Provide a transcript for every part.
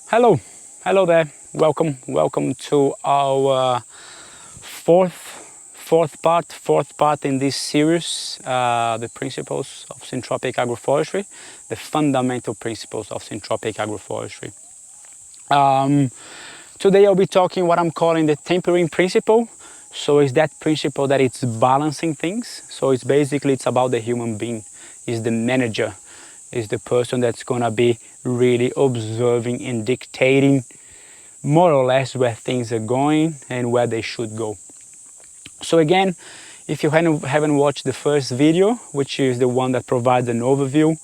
Hello there. Welcome to our fourth part in this series, the principles of syntropic agroforestry, the fundamental principles of syntropic agroforestry. Today I'll be talking what I'm calling the tempering principle. So it's that principle that it's balancing things. So it's about the human being, is the manager, is the person that's gonna be really observing and dictating more or less where things are going and where they should go. So again, if you haven't watched the first video, which is the one that provides an overview,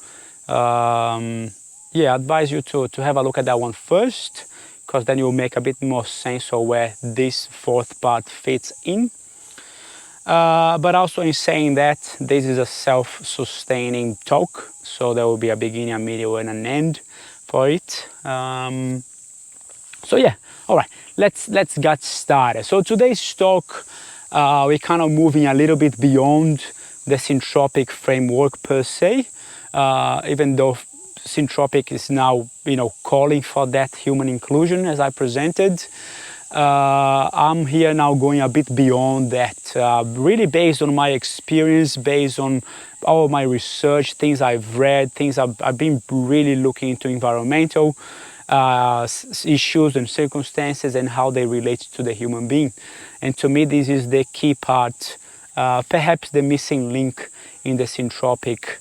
I advise you to have a look at that one first, because then you'll make a bit more sense of where this fourth part fits in. But also in saying that, this is a self-sustaining talk, so there will be a beginning, a middle, and an end for it. So yeah, all right, let's get started. So today's talk, we're kind of moving a little bit beyond the syntropic framework per se, even though syntropic is now, calling for that human inclusion as I presented. I'm here now going a bit beyond that, really based on my experience, based on all my research, things I've read, things I've been really looking into environmental issues and circumstances and how they relate to the human being. And to me, this is the key part, perhaps the missing link in the syntropic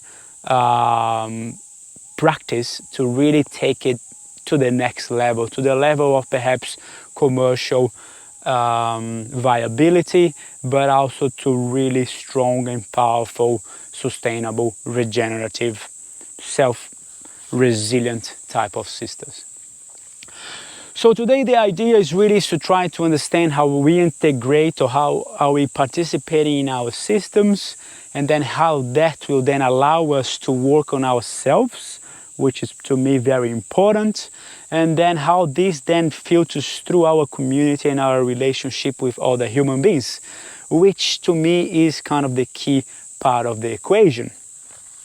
practice to really take it to the next level, to the level of perhaps commercial viability, but also to really strong and powerful, sustainable, regenerative, self-resilient type of systems. So today the idea is really to try to understand how we integrate, or how are we participating in our systems, and then how that will then allow us to work on ourselves, which is to me very important, and then how this then filters through our community and our relationship with other human beings, which to me is kind of the key part of the equation.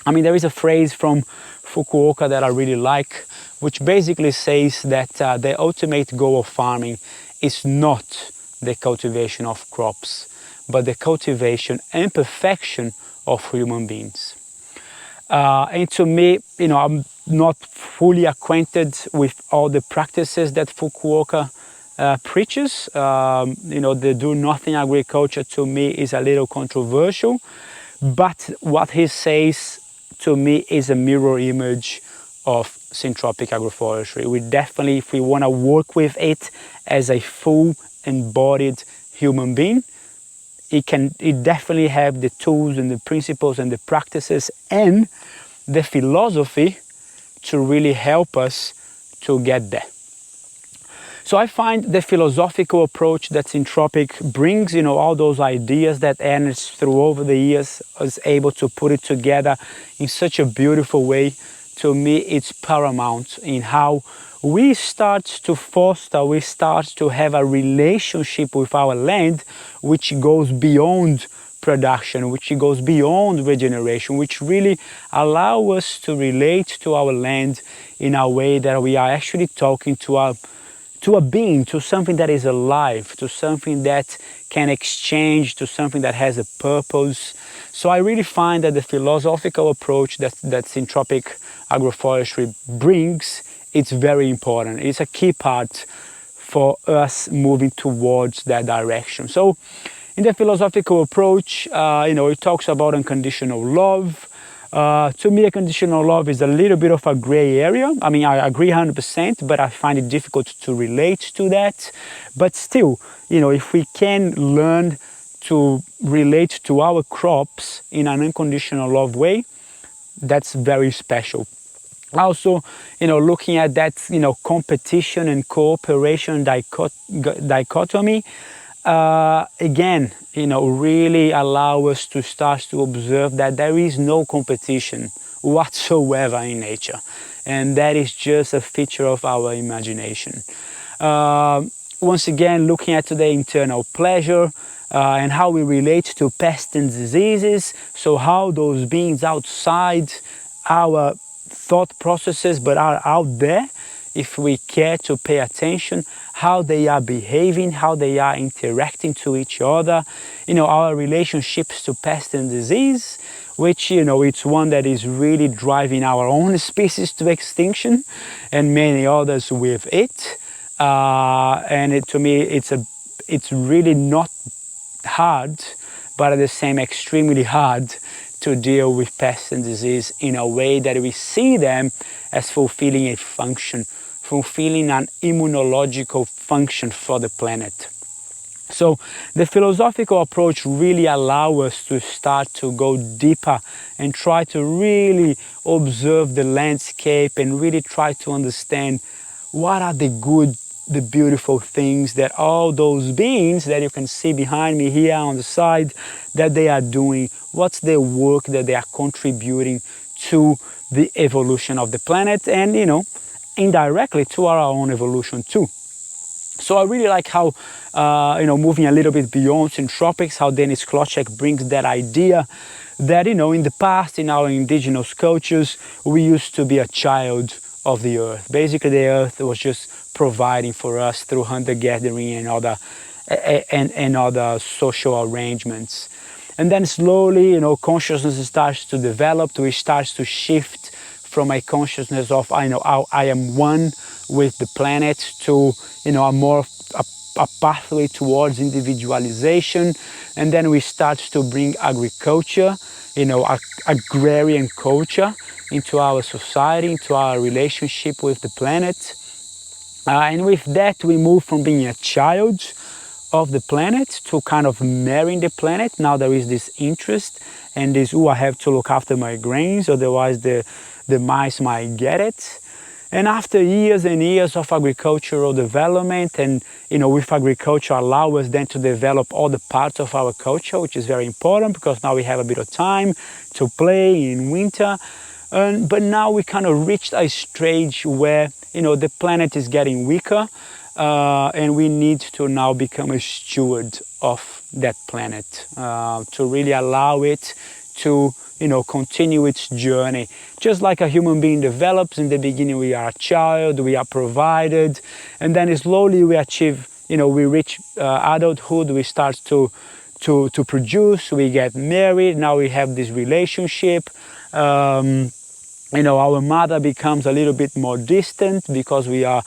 I mean, there is a phrase from Fukuoka that I really like, which basically says that the ultimate goal of farming is not the cultivation of crops, but the cultivation and perfection of human beings. And to me, I'm not fully acquainted with all the practices that Fukuoka preaches. The do-nothing agriculture to me is a little controversial, but what he says to me is a mirror image of syntropic agroforestry. We definitely, if we want to work with it as a full embodied human being, it definitely have the tools and the principles and the practices and the philosophy to really help us to get there. So I find the philosophical approach that syntropic brings, all those ideas that Ernest through over the years was able to put it together in such a beautiful way. To me, it's paramount in how we start to foster, we start to have a relationship with our land, which goes beyond production, which goes beyond regeneration, which really allow us to relate to our land in a way that we are actually talking to a being, to something that is alive, to something that can exchange, to something that has a purpose. So I really find that the philosophical approach that syntropic agroforestry brings, it's very important. It's a key part for us moving towards that direction. So in the philosophical approach, it talks about unconditional love. To me, unconditional love is a little bit of a gray area. I mean, I agree 100%, but I find it difficult to relate to that. But still, if we can learn to relate to our crops in an unconditional love way, that's very special. Also, looking at that, competition and cooperation dichotomy, again, really allow us to start to observe that there is no competition whatsoever in nature. And that is just a feature of our imagination. Once again, looking at the internal pleasure and how we relate to pests and diseases. So how those beings outside our thought processes but are out there, if we care to pay attention how they are behaving, how they are interacting to each other, our relationships to pest and disease, which, it's one that is really driving our own species to extinction and many others with it. To me, it's really not hard, but at the same extremely hard to deal with pests and disease in a way that we see them as fulfilling a function, fulfilling an immunological function for the planet. So the philosophical approach really allows us to start to go deeper and try to really observe the landscape and really try to understand what are the good, the beautiful things that all those beings that you can see behind me here on the side, that they are doing, what's their work that they are contributing to the evolution of the planet and, indirectly to our own evolution too. So I really like how, moving a little bit beyond Syntropics, how Denis Kloczek brings that idea that, in the past, in our indigenous cultures, we used to be a child of the earth. Basically, the earth was just providing for us through hunter-gathering and other social arrangements. And then slowly, consciousness starts to develop, we start to shift from a consciousness of, I am one with the planet to, a pathway towards individualization. And then we start to bring agriculture, agrarian culture into our society, into our relationship with the planet. And with that, we move from being a child of the planet to kind of marrying the planet. Now there is this interest and this, I have to look after my grains, otherwise the mice might get it. And after years and years of agricultural development and, with agriculture allow us then to develop all the parts of our culture, which is very important because now we have a bit of time to play in winter. But now we kind of reached a stage where, the planet is getting weaker and we need to now become a steward of that planet to really allow it to, continue its journey. Just like a human being develops, in the beginning we are a child, we are provided, and then slowly we achieve, we reach adulthood, we start to produce, we get married, now we have this relationship. Our mother becomes a little bit more distant because we are,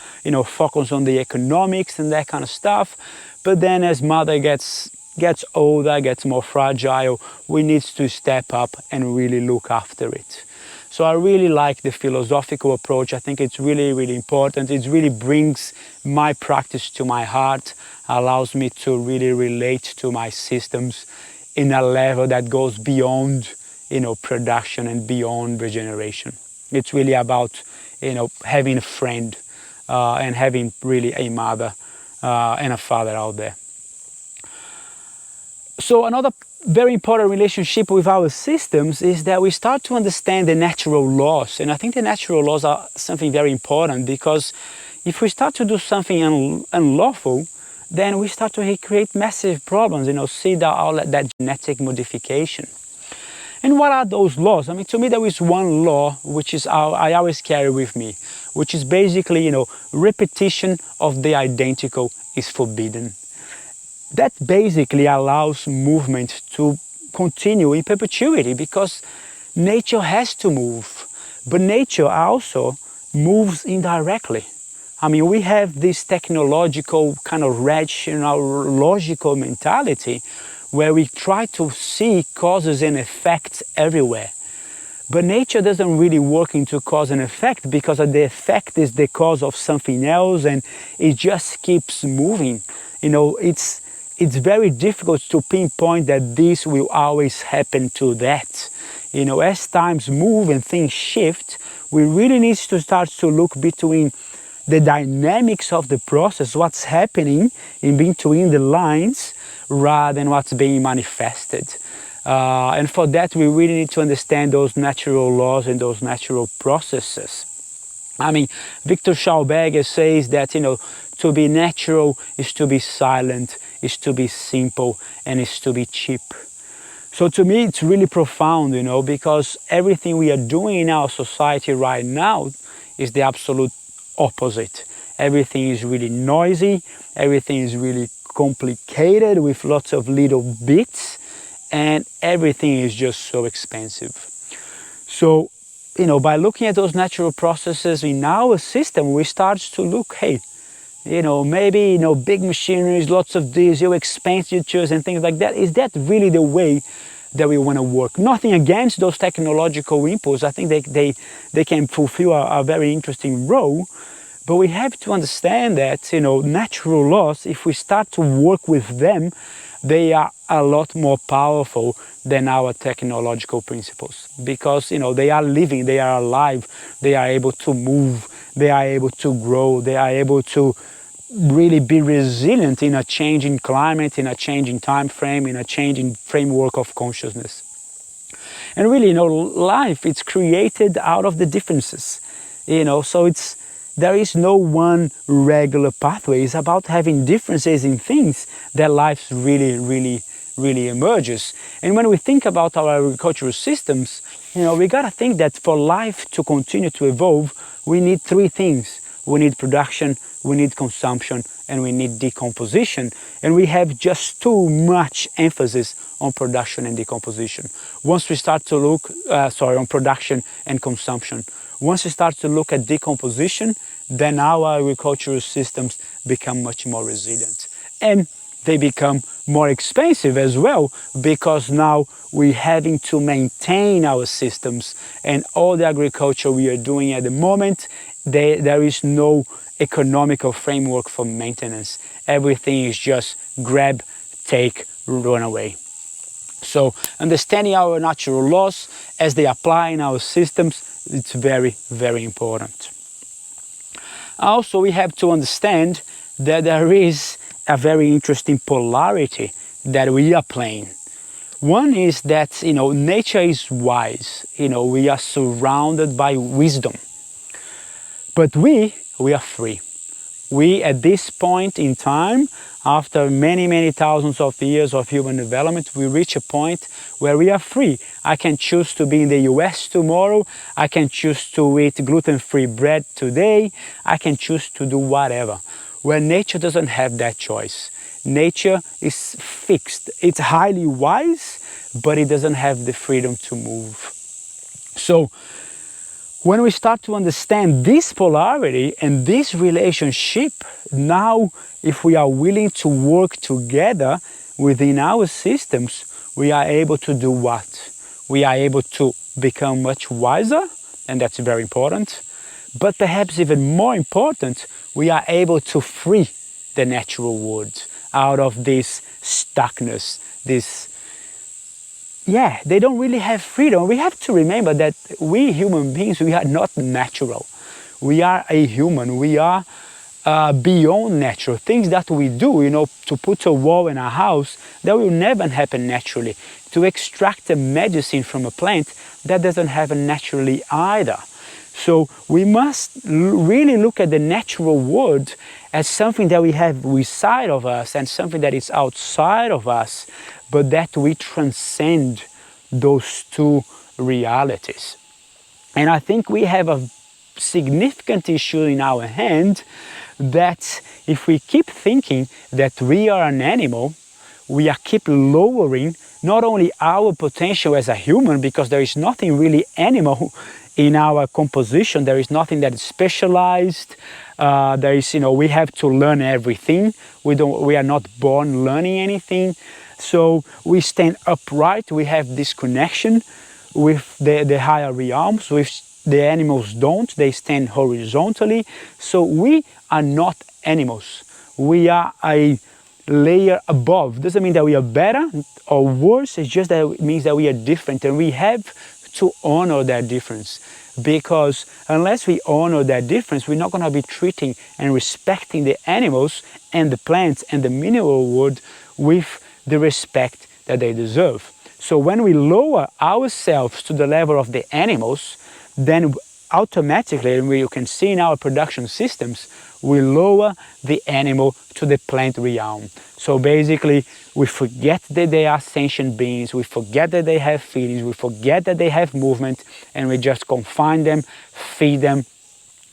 focused on the economics and that kind of stuff. But then as mother gets older, gets more fragile, we need to step up and really look after it. So I really like the philosophical approach. I think it's really, really important. It really brings my practice to my heart, allows me to really relate to my systems in a level that goes beyond production and beyond regeneration. It's really about, having a friend and having really a mother and a father out there. So another very important relationship with our systems is that we start to understand the natural laws. And I think the natural laws are something very important because if we start to do something unlawful, then we start to create massive problems, see that genetic modification. And what are those laws? I mean, to me, there is one law which is I always carry with me, which is basically, repetition of the identical is forbidden. That basically allows movement to continue in perpetuity because nature has to move, but nature also moves indirectly. I mean, we have this technological kind of rational, logical mentality where we try to see causes and effects everywhere. But nature doesn't really work into cause and effect because the effect is the cause of something else and it just keeps moving. It's very difficult to pinpoint that this will always happen to that. As times move and things shift, we really need to start to look between the dynamics of the process, what's happening in between the lines, rather than what's being manifested. And for that, we really need to understand those natural laws and those natural processes. I mean, Victor Schauberger says that, to be natural is to be silent, is to be simple, and is to be cheap. So to me, it's really profound, because everything we are doing in our society right now is the absolute opposite. Everything is really noisy, everything is really complicated with lots of little bits, and everything is just so expensive. So, by looking at those natural processes in our system, we start to look, hey, maybe, big machineries, lots of diesel expenditures and things like that. Is that really the way that we want to work? Nothing against those technological inputs. I think they can fulfill a very interesting role. But we have to understand that, natural laws, if we start to work with them, they are a lot more powerful than our technological principles, because, they are living, they are alive, they are able to move, they are able to grow, they are able to really be resilient in a changing climate, in a changing time frame, in a changing framework of consciousness. And really, life, it's created out of the differences, so there is no one regular pathway. It's about having differences in things that life really emerges. And when we think about our agricultural systems, we gotta think that for life to continue to evolve, we need three things. We need production, we need consumption, and we need decomposition. And we have just too much emphasis on production and decomposition. Once we start to look, on production and consumption. Once we start to look at decomposition, then our agricultural systems become much more resilient. And they become more expensive as well, because now we're having to maintain our systems, and all the agriculture we are doing at the moment, there is no economical framework for maintenance. Everything is just grab, take, run away. So understanding our natural laws as they apply in our systems, it's very, very important. Also, we have to understand that there is a very interesting polarity that we are playing. One is that, nature is wise. We are surrounded by wisdom. But we are free. We, at this point in time, after many, many thousands of years of human development, we reach a point where we are free. I can choose to be in the US tomorrow. I can choose to eat gluten-free bread today. I can choose to do whatever. Where nature doesn't have that choice. Nature is fixed. It's highly wise, but it doesn't have the freedom to move. So, when we start to understand this polarity and this relationship, now if we are willing to work together within our systems, we are able to do what? We are able to become much wiser, and that's very important. But perhaps even more important, we are able to free the natural world out of this stuckness, they don't really have freedom. We have to remember that we human beings, we are not natural. We are a human. We are beyond natural. Things that we do, to put a wall in a house, that will never happen naturally. To extract a medicine from a plant, that doesn't happen naturally either. So we must really look at the natural world as something that we have inside of us and something that is outside of us, but that we transcend those two realities. And I think we have a significant issue in our hand, that if we keep thinking that we are an animal, we are keep lowering not only our potential as a human, because there is nothing really animal in our composition. There is nothing that is specialized. There is, we have to learn everything. We are not born learning anything. So we stand upright. We have this connection with the higher realms. With the animals don't. They stand horizontally. So we are not animals. We are a layer above. Doesn't mean that we are better or worse. It's just that it means that we are different, and we have to honor that difference, because unless we honor that difference, we're not going to be treating and respecting the animals and the plants and the mineral world with the respect that they deserve. So when we lower ourselves to the level of the animals, then automatically, and you can see in our production systems, we lower the animal to the plant realm. So basically, we forget that they are sentient beings, we forget that they have feelings, we forget that they have movement, and we just confine them, feed them,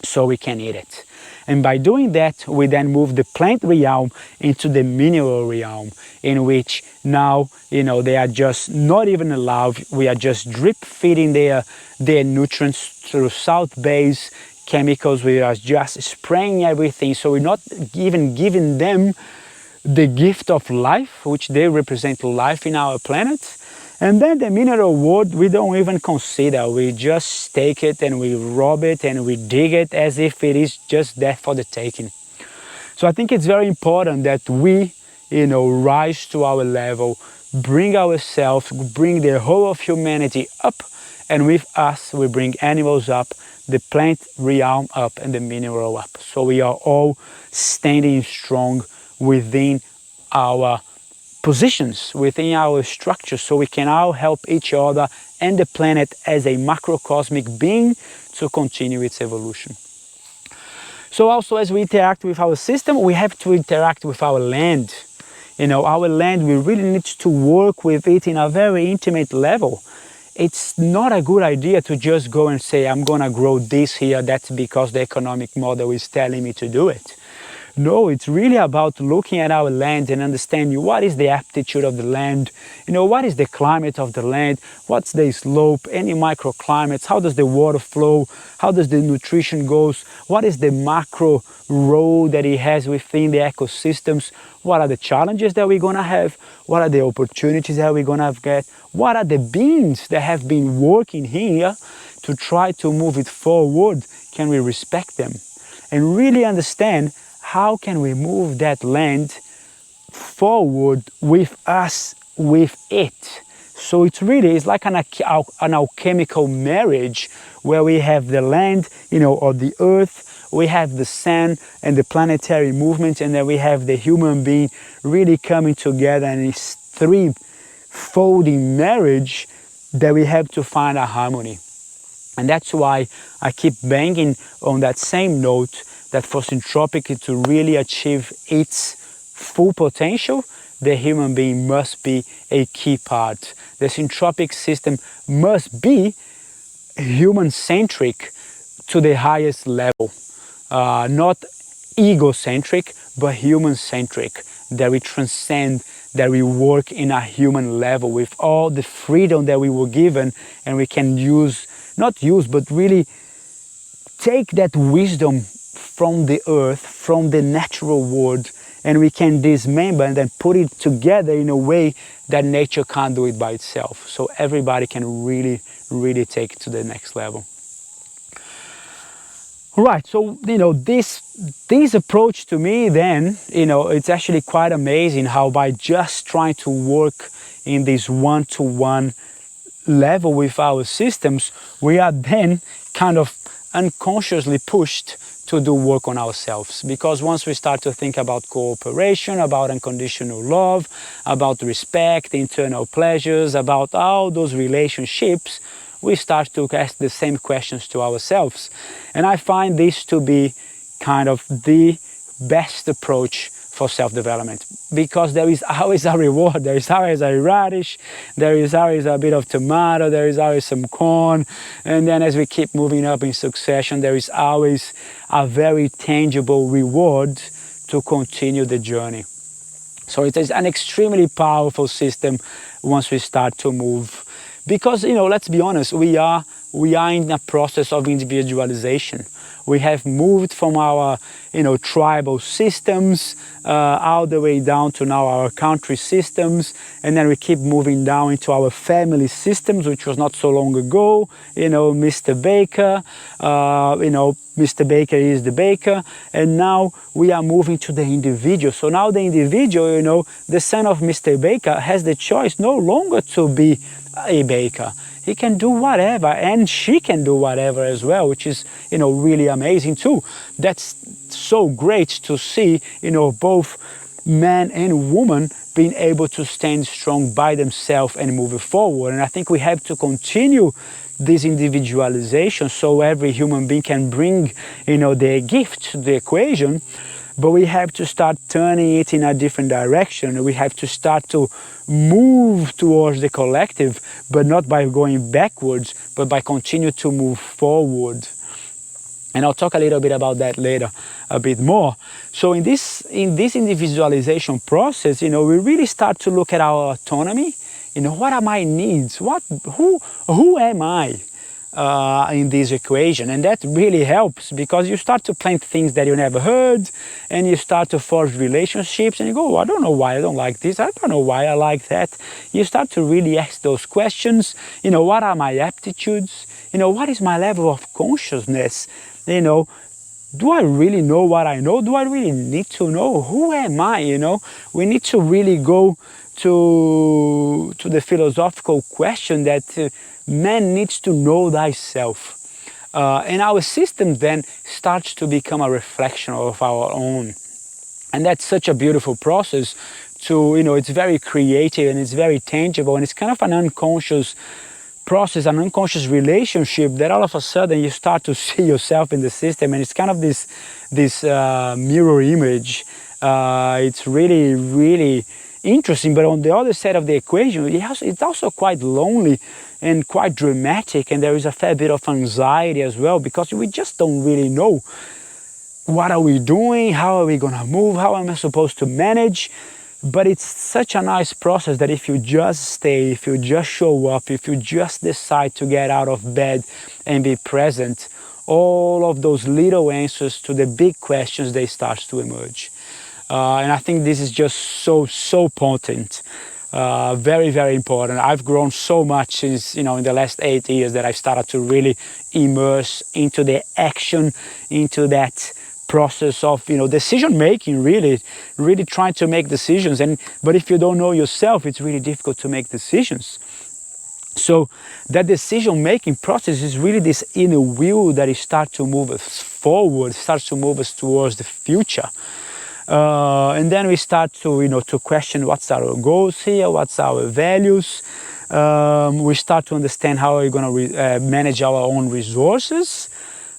so we can eat it. And by doing that, we then move the plant realm into the mineral realm, in which now, they are just not even alive. We are just drip feeding their nutrients through salt-based chemicals. We are just spraying everything. So we're not even giving them the gift of life, which they represent life in our planet. And then the mineral world, we don't even consider. We just take it and we rob it and we dig it as if it is just there for the taking. So I think it's very important that we, rise to our level, bring ourselves, bring the whole of humanity up, and with us we bring animals up, the plant realm up, and the mineral up. So we are all standing strong within our positions, within our structure, so we can all help each other and the planet as a macrocosmic being to continue its evolution. So also, as we interact with our system, we have to interact with our land. Our land, we really need to work with it in a very intimate level. It's not a good idea to just go and say, I'm gonna grow this here, that's because the economic model is telling me to do it. No, it's really about looking at our land and understanding what is the aptitude of the land, what is the climate of the land, what's the slope, any microclimates, how does the water flow, how does the nutrition goes, what is the macro role that it has within the ecosystems, what are the challenges that we're gonna have, what are the opportunities that we're gonna get, what are the beings that have been working here to try to move it forward, can we respect them? And really understand how can we move that land forward with us, with it. So it's like an alchemical marriage where we have the land, or the earth, we have the sun and the planetary movement, and then we have the human being really coming together in this three-folding marriage that we have to find a harmony. And that's why I keep banging on that same note, that for Syntropic to really achieve its full potential, the human being must be a key part. The Syntropic system must be human-centric to the highest level. Not egocentric, but human-centric, that we transcend, that we work in a human level with all the freedom that we were given, and we can but really take that wisdom from the earth, from the natural world, and we can dismember and then put it together in a way that nature can't do it by itself. So everybody can really, really take it to the next level. Right, so this approach to me then, it's actually quite amazing how by just trying to work in this one-to-one level with our systems, we are then kind of unconsciously pushed to do work on ourselves. Because once we start to think about cooperation, about unconditional love, about respect, internal pleasures, about all those relationships, we start to ask the same questions to ourselves. And I find this to be kind of the best approach for self-development, because there is always a reward. There is always a radish, there is always a bit of tomato, there is always some corn, and then as we keep moving up in succession, there is always a very tangible reward to continue the journey. So it is an extremely powerful system once we start to move, because let's be honest, we are in a process of individualization. We have moved from our tribal systems all the way down to now our country systems, and then we keep moving down into our family systems, which was not so long ago. Mr. Baker, Mr. Baker is the baker, and now we are moving to the individual. So now the individual, the son of Mr. Baker has the choice no longer to be a baker. He can do whatever, and she can do whatever as well, which is, really amazing too. That's so great to see, both man and woman being able to stand strong by themselves and move forward. And I think we have to continue this individualization so every human being can bring, their gift to the equation. But we have to start turning it in a different direction. We have to start to move towards the collective, but not by going backwards, but by continuing to move forward. And I'll talk a little bit about that later, a bit more. So in this individualization process, we really start to look at our autonomy. What are my needs? Who am I in this equation? And that really helps, because you start to plant things that you never heard, and you start to forge relationships, and you go, I don't know why I don't like this. I don't know why I like that. You start to really ask those questions. What are my aptitudes? What is my level of consciousness? Do I really know what I know? Do I really need to know? Who am I? We need to really go to the philosophical question that man needs to know thyself. And our system then starts to become a reflection of our own. And that's such a beautiful process it's very creative, and it's very tangible, and it's kind of an unconscious process, an unconscious relationship that all of a sudden you start to see yourself in the system, and it's kind of this mirror image. It's really, really interesting, but on the other side of the equation, it's also quite lonely and quite dramatic, and there is a fair bit of anxiety as well, because we just don't really know what are we doing, how are we gonna move, how am I supposed to manage. But it's such a nice process that if you just stay, if you just show up, if you just decide to get out of bed and be present, all of those little answers to the big questions, they start to emerge. And I think this is just so potent, very, very important. I've grown so much since, in the last 8 years, that I've started to really immerse into the action, into that process of decision making, really trying to make decisions. But if you don't know yourself, it's really difficult to make decisions. So that decision making process is really this inner wheel that starts to move us forward, starts to move us towards the future. And then we start to question what's our goals here, what's our values. We start to understand how we're going to manage our own resources,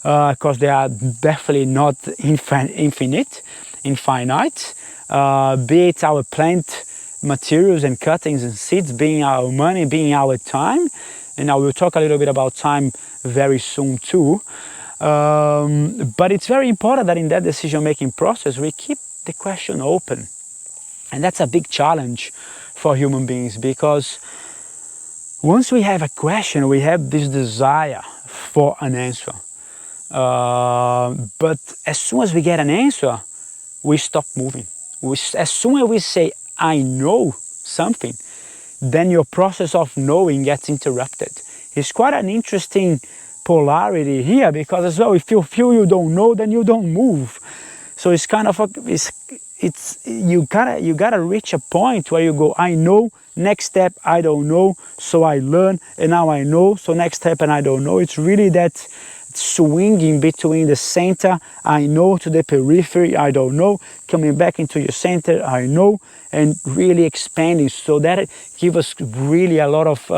because they are definitely not infinite. Be it our plant materials and cuttings and seeds, being our money, being our time. And I will talk a little bit about time very soon too. But it's very important that in that decision-making process, we keep the question open. And that's a big challenge for human beings, because once we have a question, we have this desire for an answer. But as soon as we get an answer, we stop moving. As soon as we say, I know something, then your process of knowing gets interrupted. It's quite an interesting polarity here, because as well, if you feel you don't know, then you don't move. So it's kind of you gotta reach a point where you go, I know, next step, I don't know, so I learn, and now I know, so next step, and I don't know. It's really that swinging between the center, I know, to the periphery, I don't know, coming back into your center, I know, and really expanding. So that gives us really a lot of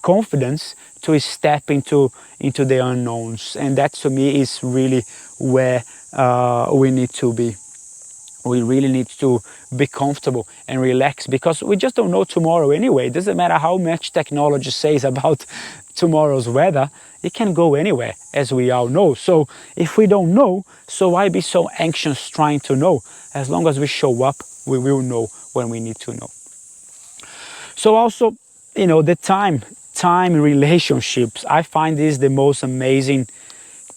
confidence to step into the unknowns. And that, to me, is really where we need to be. We really need to be comfortable and relax, because we just don't know tomorrow anyway. It doesn't matter how much technology says about tomorrow's weather, it can go anywhere, as we all know. So if we don't know, so why be so anxious trying to know? As long as we show up, we will know when we need to know. So also, the time relationships, I find this the most amazing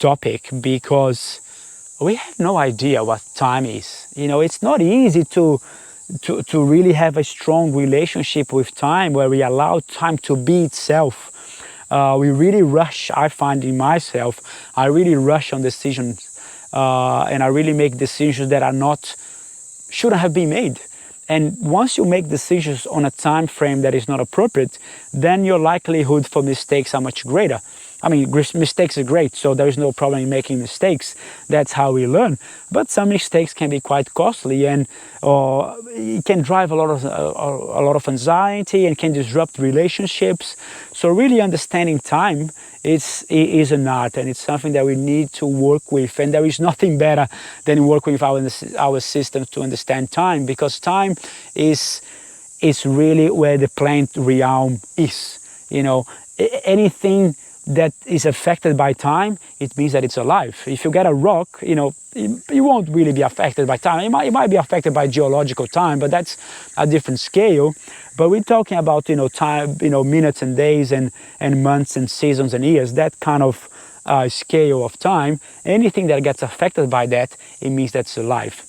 topic, because we have no idea what time is. It's not easy to really have a strong relationship with time, where we allow time to be itself. We really rush. I find in myself, I really rush on decisions, and I really make decisions that shouldn't have been made. And once you make decisions on a time frame that is not appropriate, then your likelihood for mistakes are much greater. I mean, mistakes are great, so there is no problem in making mistakes. That's how we learn. But some mistakes can be quite costly, and it can drive a lot of anxiety and can disrupt relationships. So really understanding time is an art, and it's something that we need to work with. And there is nothing better than working with our systems to understand time, because time is really where the plant realm is. Anything that is affected by time, it means that it's alive. If you get a rock, you know, it won't really be affected by time. It might be affected by geological time, but that's a different scale. But we're talking about, you know, time, you know, minutes and days and months and seasons and years, that kind of scale of time. Anything that gets affected by that, it means that's alive.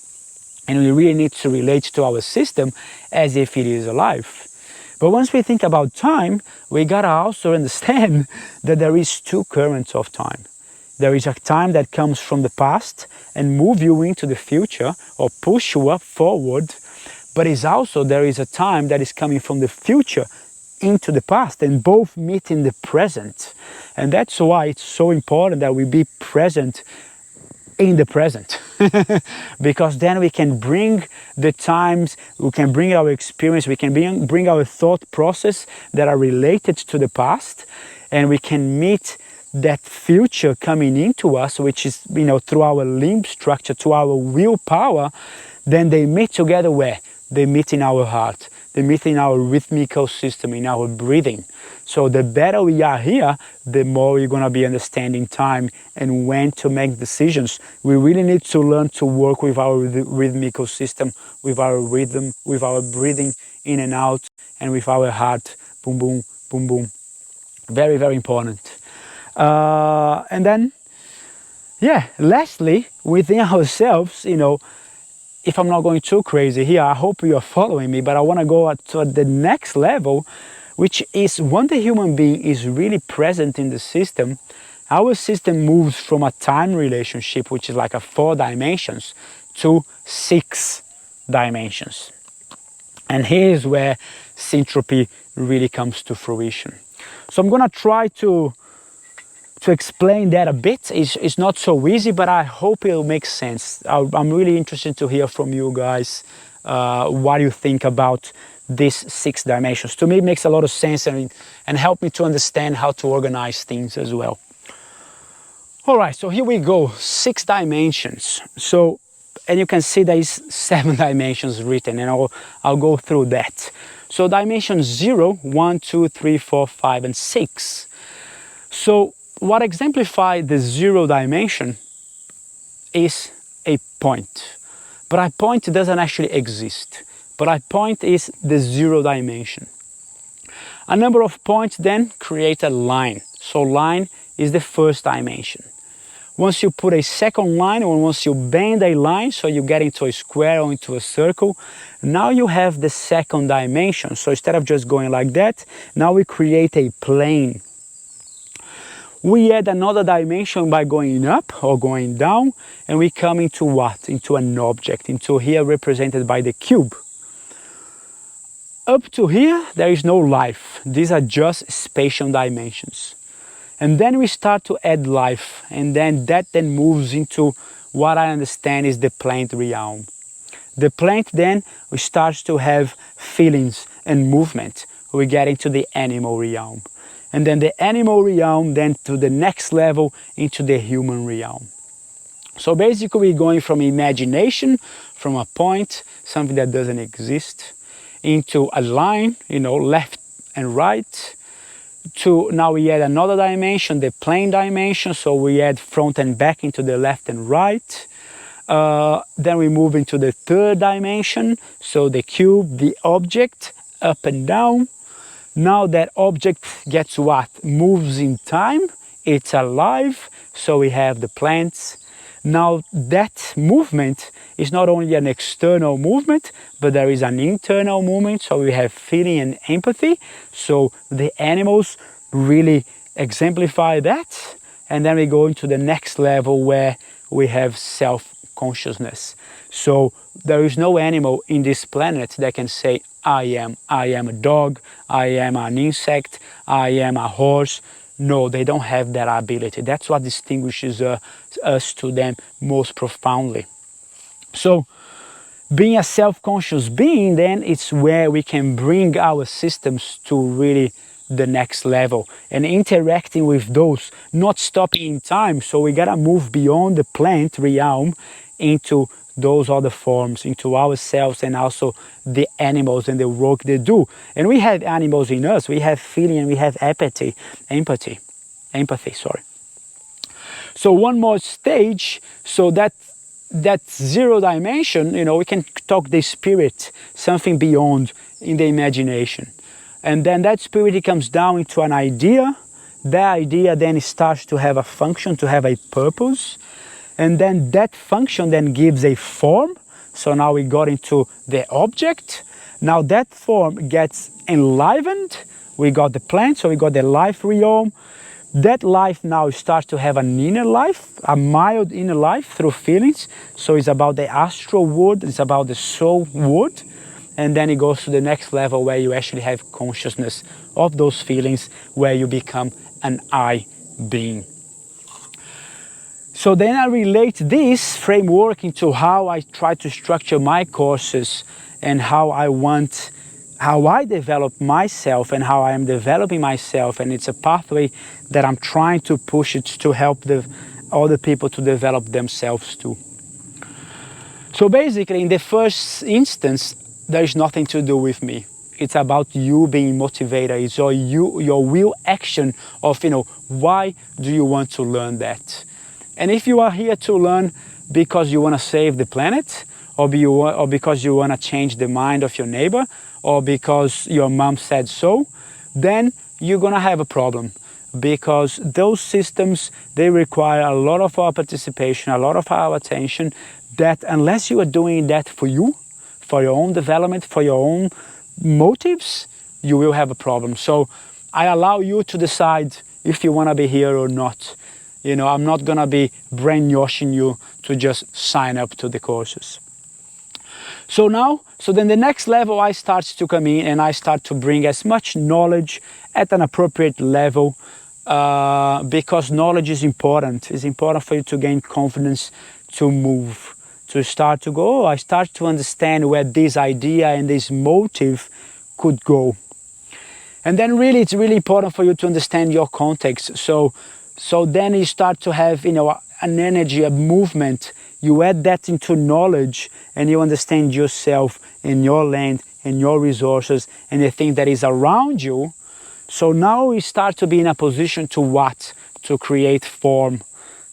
And we really need to relate to our system as if it is alive. But once we think about time, we gotta also understand that there is two currents of time. There is a time that comes from the past and move you into the future or push you up forward, but there is a time that is coming from the future into the past, and both meet in the present. And that's why it's so important that we be present in the present. Because then we can bring the times, we can bring our experience, we can bring our thought process that are related to the past, and we can meet that future coming into us, which is, you know, through our limb structure, to our willpower. Then they meet together where? They meet in our heart, they meet in our rhythmical system, in our breathing. So the better we are here, the more we're gonna be understanding time and when to make decisions. We really need to learn to work with our rhythmical system, with our rhythm, with our breathing in and out, and with our heart, boom, boom, boom, boom. Very, very important. And then, yeah, lastly, within ourselves, you know, if I'm not going too crazy here, I hope you are following me, but I want to go to the next level, which is when the human being is really present in the system, our system moves from a time relationship, which is like a 4 dimensions, to 6 dimensions. And here's where syntropy really comes to fruition. So I'm going to try to explain that a bit. It's not so easy, but I hope it'll make sense. I'm really interested to hear from you guys what you think about these 6 dimensions. To me, it makes a lot of sense and help me to understand how to organize things as well. All right, so here we go, 6 dimensions. So, and you can see there is 7 dimensions written, and I'll go through that. So dimension 0, 1, 2, 3, 4, 5, and 6. So what exemplifies the 0 dimension is a point. But a point doesn't actually exist. But a point is the 0 dimension. A number of points then create a line. So line is the first dimension. Once you put a second line, or once you bend a line, so you get into a square or into a circle, now you have the second dimension. So instead of just going like that, now we create a plane. We add another dimension by going up or going down, and we come into what? Into an object, into here represented by the cube. Up to here, there is no life. These are just spatial dimensions. And then we start to add life, and then that moves into what I understand is the plant realm. The plant then starts to have feelings and movement. We get into the animal realm. And then the animal realm then to the next level into the human realm. So basically we're going from imagination, from a point, something that doesn't exist, into a line, you know, left and right, to now we add another dimension, the plane dimension, so we add front and back into the left and right. Then we move into the third dimension, so the cube, the object, up and down. Now that object gets what? Moves in time, it's alive, so we have the plants. Now that movement is not only an external movement, but there is an internal movement, so we have feeling and empathy. So the animals really exemplify that. And then we go into the next level where we have self-consciousness. So there is no animal in this planet that can say, I am a dog, I am an insect, I am a horse. No, they don't have that ability. That's what distinguishes us to them most profoundly. So being a self-conscious being, then it's where we can bring our systems to really the next level and interacting with those, not stopping in time. So we gotta move beyond the plant realm into those other forms, into ourselves and also the animals and the work they do. And we have animals in us, we have feeling and we have empathy. empathy, sorry. So one more stage, so that zero dimension, you know, we can talk the spirit, something beyond in the imagination. And then that spirit, it comes down into an idea. That idea then starts to have a function, to have a purpose. And then that function then gives a form. So now we got into the object. Now that form gets enlivened. We got the plant, so we got the life realm. That life now starts to have an inner life, a mild inner life through feelings. So it's about the astral world, it's about the soul world. And then it goes to the next level where you actually have consciousness of those feelings, where you become an I being. So then I relate this framework into how I try to structure my courses and how I develop myself and how I am developing myself. And it's a pathway that I'm trying to push it to help other people to develop themselves too. So basically, in the first instance, there is nothing to do with me. It's about you being motivated. It's your will action of, you know, why do you want to learn that? And if you are here to learn because you want to save the planet, or because you want to change the mind of your neighbor, or because your mom said so, then you're going to have a problem. Because those systems, they require a lot of our participation, a lot of our attention, that unless you are doing that for you, for your own development, for your own motives, you will have a problem. So I allow you to decide if you want to be here or not. You know, I'm not going to be brainwashing you to just sign up to the courses. So then the next level, I start to come in and I start to bring as much knowledge at an appropriate level, because knowledge is important. It's important for you to gain confidence, to move, to start to go, oh, I start to understand where this idea and this motive could go. And then really, it's really important for you to understand your context. So then you start to have, you know, an energy, a movement. You add that into knowledge and you understand yourself and your land and your resources and the thing that is around you. So now we start to be in a position to what? To create form,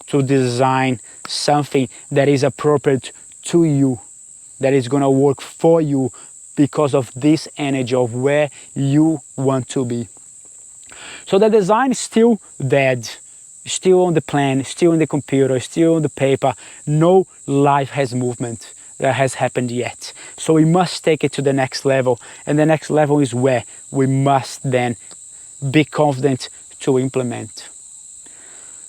to design something that is appropriate to you, that is going to work for you because of this energy of where you want to be. So the design is still dead, still on the plan, still in the computer, still on the paper. No life has movement that has happened yet. So we must take it to the next level. And the next level is where we must then be confident to implement.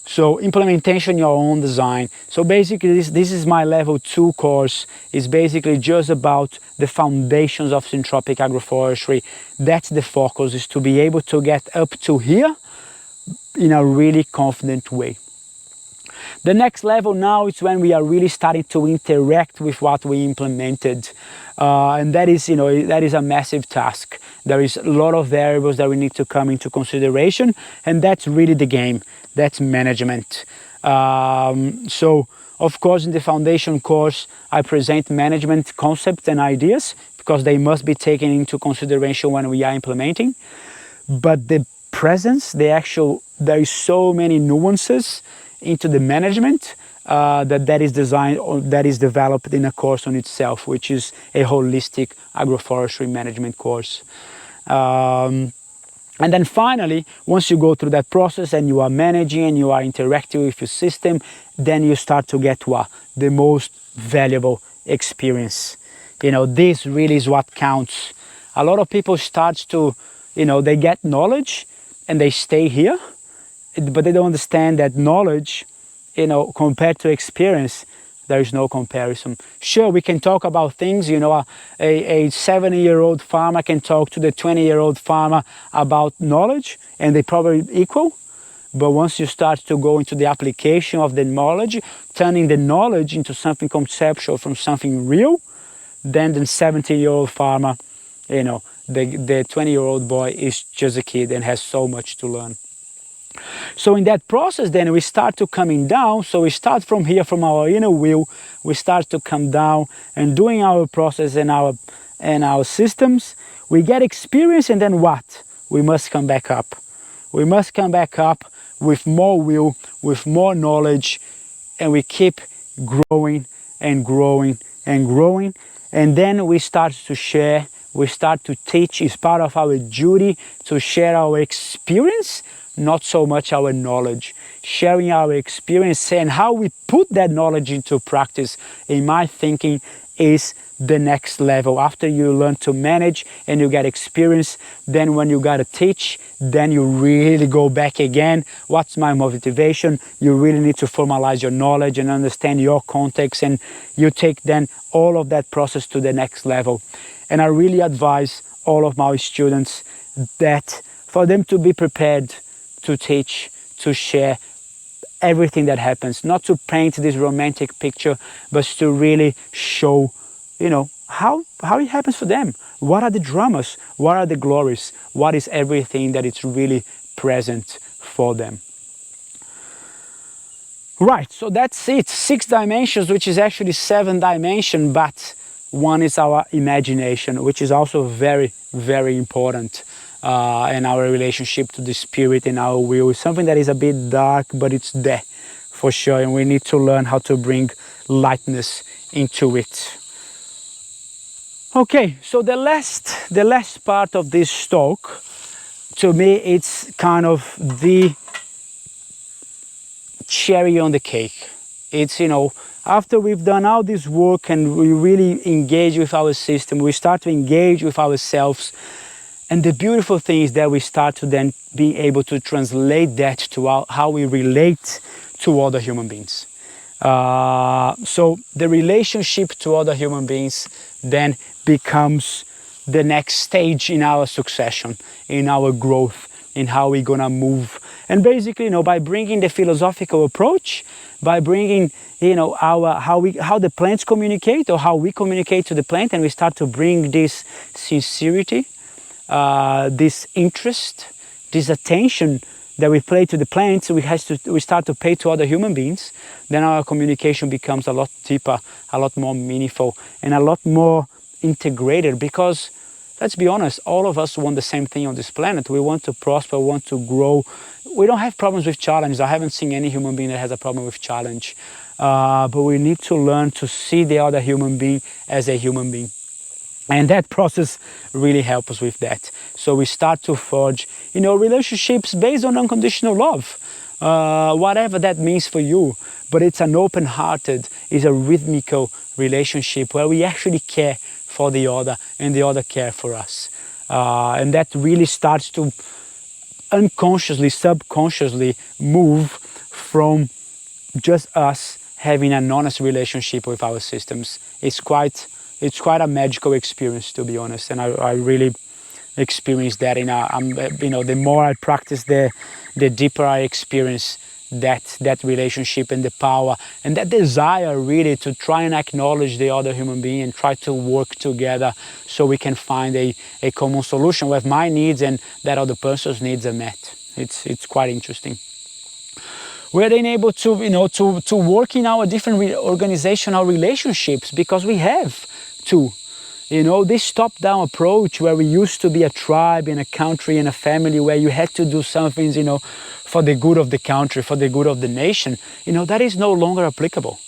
So implementation, your own design. So basically this is my level 2 course. It's basically just about the foundations of syntropic agroforestry. That's the focus, is to be able to get up to here in a really confident way. The next level now is when we are really starting to interact with what we implemented. And that is, you know, that is a massive task. There is a lot of variables that we need to come into consideration, and that's really the game. That's management. So, of course, in the foundation course, I present management concepts and ideas because they must be taken into consideration when we are implementing. But the presence, there is so many nuances into the management that is designed, or that is developed in a course on itself, which is a holistic agroforestry management course. And then finally, once you go through that process and you are managing and you are interacting with your system, then you start to get what? The most valuable experience. You know, this really is what counts. A lot of people start to, you know, they get knowledge and they stay here, but they don't understand that knowledge, you know, compared to experience, there is no comparison. Sure, we can talk about things, you know, a 70-year-old farmer can talk to the 20-year-old farmer about knowledge, and they probably equal. But once you start to go into the application of the knowledge, turning the knowledge into something conceptual from something real, then the 70-year-old farmer, you know, the 20-year-old boy is just a kid and has so much to learn. So in that process, then we start to coming down. So we start from here, from our inner will, we start to come down and doing our process and our systems. We get experience, and then what? We must come back up. We must come back up with more will, with more knowledge, and we keep growing and growing and growing. And then we start to share, we start to teach. It's part of our duty to share our experience, not so much our knowledge. Sharing our experience and how we put that knowledge into practice, in my thinking, is the next level. After you learn to manage and you get experience, then when you gotta teach, then you really go back again. What's my motivation? You really need to formalize your knowledge and understand your context, and you take then all of that process to the next level. And I really advise all of my students that for them to be prepared to teach, to share everything that happens, not to paint this romantic picture, but to really show, you know, how it happens for them. What are the dramas? What are the glories? What is everything that is really present for them? Right, so that's it. 6 dimensions, which is actually 7 dimensions, but one is our imagination, which is also very, very important. And our relationship to the spirit and our will is something that is a bit dark, but it's there for sure, and we need to learn how to bring lightness into it. Okay, so the last part of this talk, to me, it's kind of the cherry on the cake. It's, you know, after we've done all this work and we really engage with our system, we start to engage with ourselves. And the beautiful thing is that we start to then be able to translate that to how we relate to other human beings. So the relationship to other human beings then becomes the next stage in our succession, in our growth, in how we're gonna move. And basically, you know, by bringing the philosophical approach, by bringing, you know, how the plants communicate, or how we communicate to the plant, and we start to bring this sincerity, this interest, this attention that we pay to the plants, we start to pay to other human beings, then our communication becomes a lot deeper, a lot more meaningful, and a lot more integrated. Because let's be honest, all of us want the same thing on this planet. We want to prosper, we want to grow. We don't have problems with challenge. I haven't seen any human being that has a problem with challenge. But we need to learn to see the other human being as a human being. And that process really helps us with that. So we start to forge, you know, relationships based on unconditional love, whatever that means for you. But it's an open-hearted, it's a rhythmical relationship where we actually care for the other and the other care for us. And that really starts to unconsciously, subconsciously move from just us having an honest relationship with our systems. It's quite a magical experience, to be honest, and I really experienced that. You know, the more I practice, the deeper I experience that relationship and the power and that desire really to try and acknowledge the other human being and try to work together so we can find a common solution where my needs and that other person's needs are met. It's quite interesting. We're then able to, you know, to work in our different organizational relationships, because we have to. You know, this top-down approach where we used to be a tribe in a country and a family where you had to do some things, you know, for the good of the country, for the good of the nation, you know, that is no longer applicable.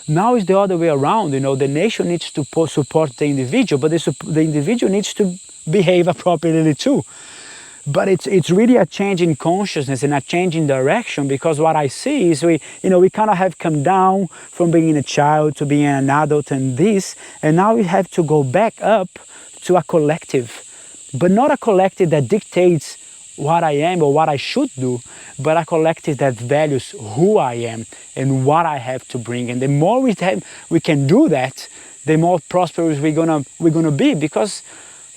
Now it's the other way around. You know, the nation needs to support the individual, but the individual needs to behave appropriately too. But it's really a change in consciousness and a change in direction, because what I see is we kind of have come down from being a child to being an adult and now we have to go back up to a collective, but not a collective that dictates what I am or what I should do, but a collective that values who I am and what I have to bring. And the more we can do that, the more prosperous we're gonna be, because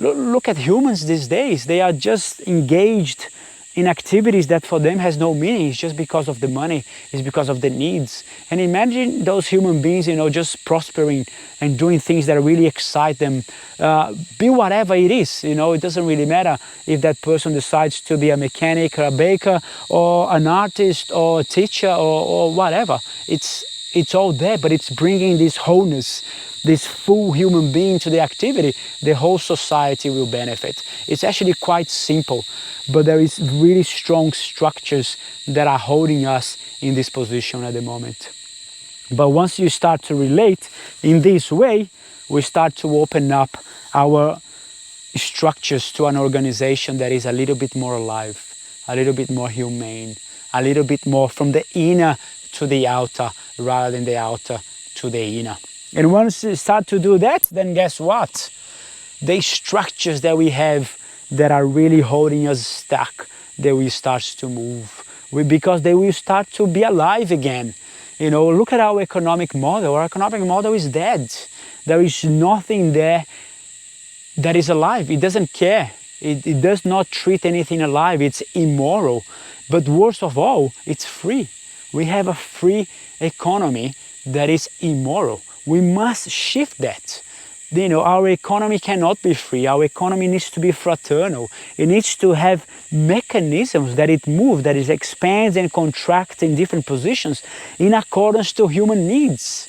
look at humans these days. They are just engaged in activities that for them has no meaning. It's just because of the money, it's because of the needs. And imagine those human beings, you know, just prospering and doing things that really excite them. Be whatever it is, you know, it doesn't really matter if that person decides to be a mechanic or a baker or an artist or a teacher or whatever. It's it's all there, but it's bringing this wholeness, this full human being to the activity. The whole society will benefit. It's actually quite simple, but there is really strong structures that are holding us in this position at the moment. But once you start to relate in this way, we start to open up our structures to an organization that is a little bit more alive, a little bit more humane, a little bit more from the inner to the outer rather than the outer to the inner. And once you start to do that, then guess what? The structures that we have that are really holding us stuck, they will start to move because they will start to be alive again. You know, look at our economic model. Our economic model is dead. There is nothing there that is alive. It doesn't care. It does not treat anything alive. It's immoral. But worst of all, it's free. We have a free economy that is immoral. We must shift that. You know, our economy cannot be free. Our economy needs to be fraternal. It needs to have mechanisms that it moves, that it expands and contracts in different positions in accordance to human needs.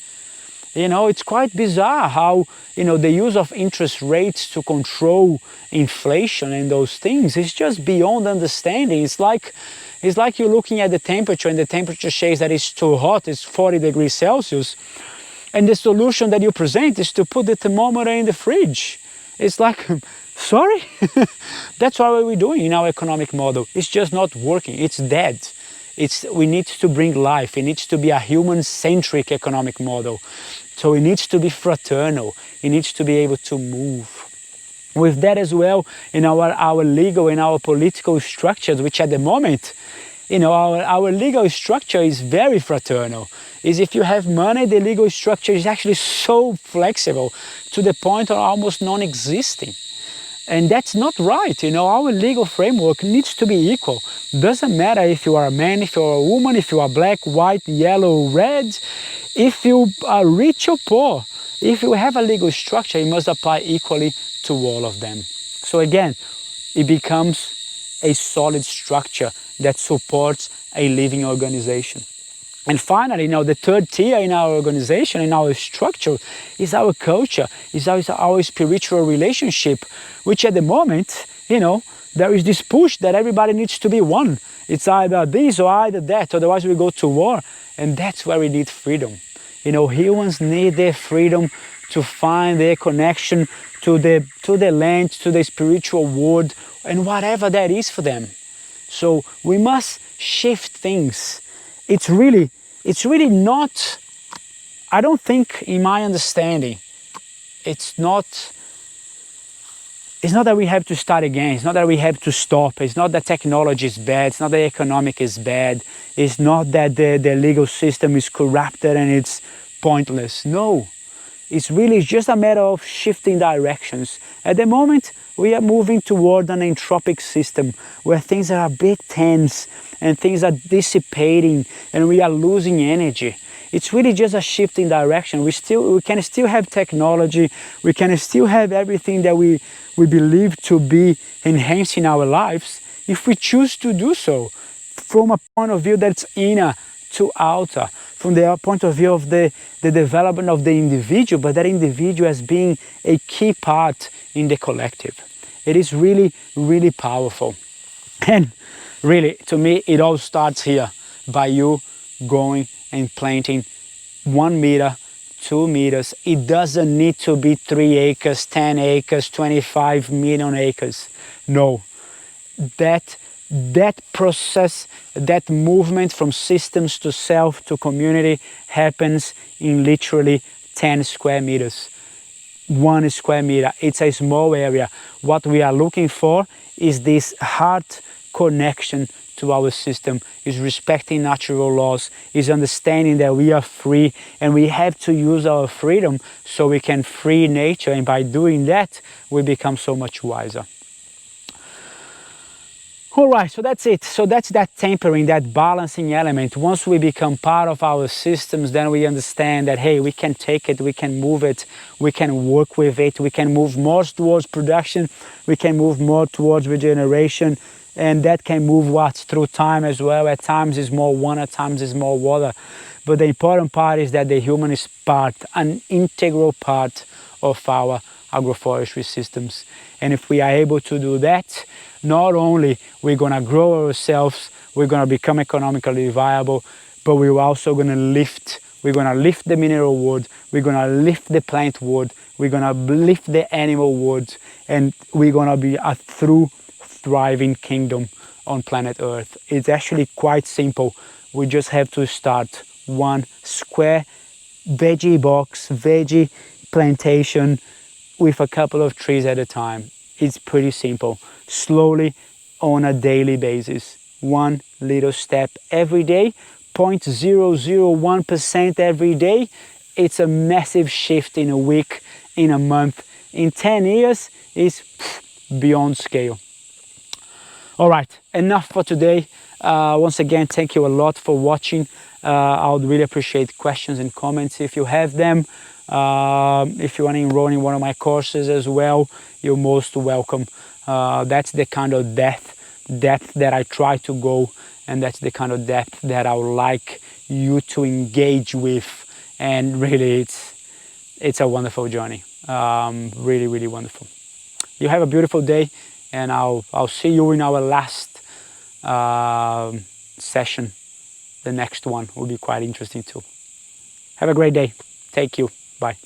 You know, it's quite bizarre how, you know, the use of interest rates to control inflation and those things is just beyond understanding. It's like you're looking at the temperature and the temperature says that it's too hot, it's 40 degrees Celsius. And the solution that you present is to put the thermometer in the fridge. It's like, sorry? That's what we're doing in our economic model. It's just not working. It's dead. We need to bring life. It needs to be a human-centric economic model. So it needs to be fraternal. It needs to be able to move. With that as well, in our legal and our political structures, which at the moment, you know, our legal structure is very fraternal. Is if you have money, the legal structure is actually so flexible to the point of almost non-existing. And that's not right. You know, our legal framework needs to be equal. Doesn't matter if you are a man, if you are a woman, if you are black, white, yellow, red, if you are rich or poor. If you have a legal structure, it must apply equally to all of them. So again, it becomes a solid structure that supports a living organization. And finally, you know, the third tier in our organization, in our structure, is our culture, is our spiritual relationship, which at the moment, you know, there is this push that everybody needs to be one. It's either this or either that, otherwise we go to war. And that's where we need freedom. You know, humans need their freedom to find their connection to the land, to the spiritual world, and whatever that is for them. So we must shift things. It's really not, I don't think, in my understanding, it's not that we have to start again. It's not that we have to stop. It's not that technology is bad. It's not that economic is bad. It's not that the legal system is corrupted and it's pointless. No, it's really just a matter of shifting directions. At the moment, we are moving toward an entropic system where things are a bit tense and things are dissipating and we are losing energy. It's really just a shift in direction. We can still have technology, we can still have everything that we believe to be enhancing our lives if we choose to do so from a point of view that's inner to outer, from the point of view of the development of the individual, but that individual as being a key part in the collective. It is really, really powerful. And really, to me, it all starts here by you going and planting 1 meter, 2 meters. It doesn't need to be 3 acres, 10 acres, 25 million acres. No, that process, that movement from systems to self to community happens in literally 10 square meters. 1 square meter, it's a small area. What we are looking for is this heart connection to our system, is respecting natural laws, is understanding that we are free and we have to use our freedom so we can free nature, and by doing that we become so much wiser. All right, so that's it. So that's that tempering, that balancing element. Once we become part of our systems, then we understand that, hey, we can take it, we can move it, we can work with it, we can move more towards production, we can move more towards regeneration, and that can move what through time as well. At times it's more one, at times it's more water. But the important part is that the human is part, an integral part of our agroforestry systems. And if we are able to do that, not only we're gonna grow ourselves, we're gonna become economically viable, but we're also gonna lift the mineral world, we're gonna lift the plant world, we're gonna lift the animal world, and we're gonna be a true thriving kingdom on planet Earth. It's actually quite simple. We just have to start one square veggie box, veggie plantation with a couple of trees at a time. It's pretty simple. Slowly, on a daily basis. One little step every day, 0.001% every day. It's a massive shift in a week, in a month. In 10 years, it's beyond scale. All right, enough for today. Once again, thank you a lot for watching. I would really appreciate questions and comments if you have them. If you want to enroll in one of my courses as well, you're most welcome. That's the kind of depth that I try to go, and that's the kind of depth that I would like you to engage with. And really, it's a wonderful journey. Really, really wonderful. You have a beautiful day, and I'll see you in our last session. The next one will be quite interesting too. Have a great day. Thank you. Bye.